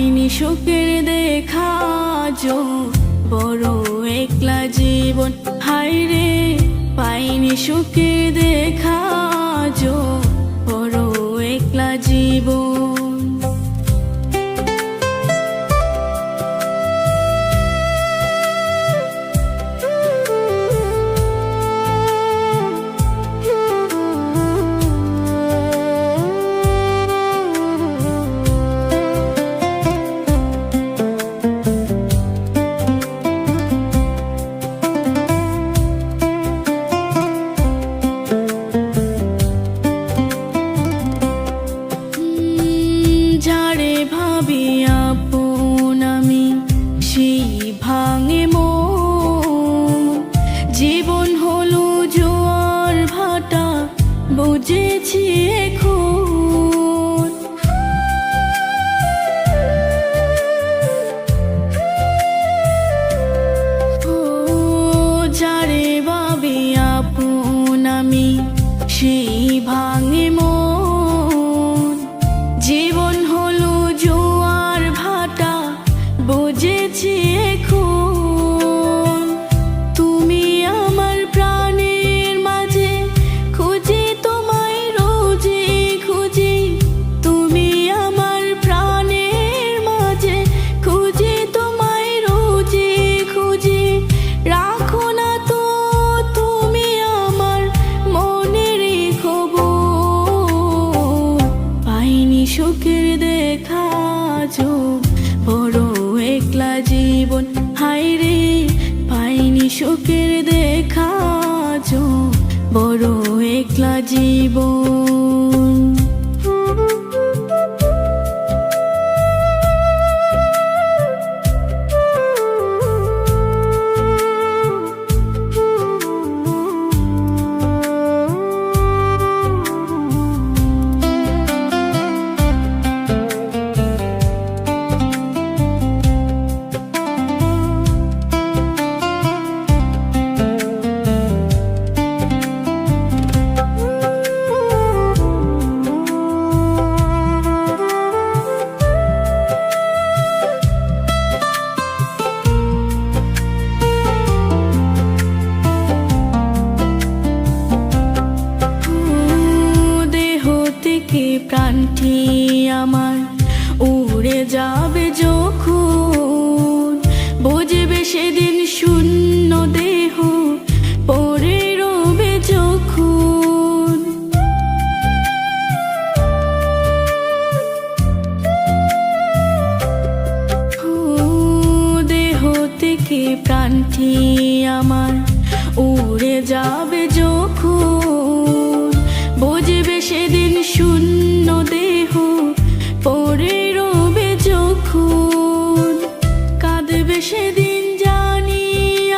পাইনি সুখের দেখা যো বড় একলা জীবন। হায়রে পাইনি সুখের দেখা যো বড় একলা জীবন। যারে ভাবি আপন আমি সেই ভাঙে মন। জীবন হলো জোয়ার ভাটা বুঝেছি এখন। ও যারে ভাবি আপন আমি সেই ভাঙে মন। জীবন হলো জোয়ার ভাটা বুঝেছি এখন। তুমি আমার প্রাণের মাঝে খুঁজি তোমায় রোজে খুঁজি। তুমি আমার প্রাণের মাঝে খুঁজি তোমায় রোজে খুঁজি। রাখো না তো তুমি আমার মনের খবর। পাইনি সুখের দেখা যো বড় একলা জীবন। হায়রে পাইনি সুখের দেখা যো বড় একলা জীবন। প্রাণটি আমার উড়ে যাবে যখন, বুঝবে সেদিন শূন্য দেহ পড়ে রবে যখন। দেহ থেকে প্রাণটি আমার উড়ে যাবে যখন, বুঝবে সেদিন শূন্য দেহ পড়ে রবে যখন। কাঁদবে সেদিন জানি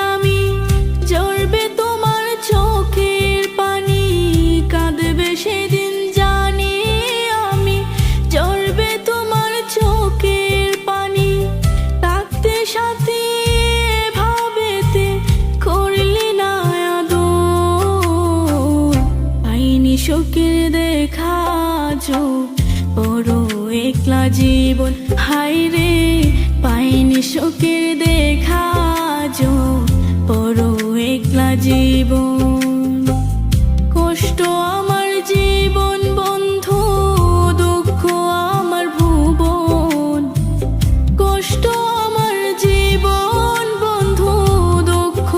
আমি, ঝরবে তোমার চোখের পানি। কাঁদবে সেদিন জানি আমি, ঝরবে তোমার চোখের পানি। থাকতে সাথে ভাবেতে করলি না আদর। পাইনি সুখের দেখা যো বড় একলা জীবন। হায়রে পাইনি সুখের দেখা যো বড় একলা জীবন। কষ্ট আমার জীবন বন্ধু, দুঃখ আমার ভুবন। কষ্ট আমার জীবন বন্ধু, দুঃখ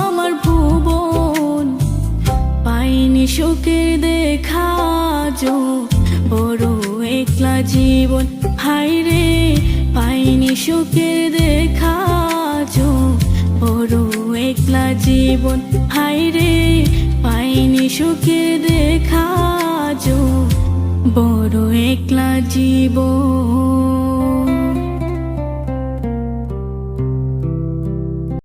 আমার ভুবন। পাইনি সুখের দেখা যো বড় একলা জীবন। হায়রে পাইনি সুখের দেখা যো বড় একলা জীবন। হায়রে পাইনি সুখের দেখা যো বড় একলা জীবন।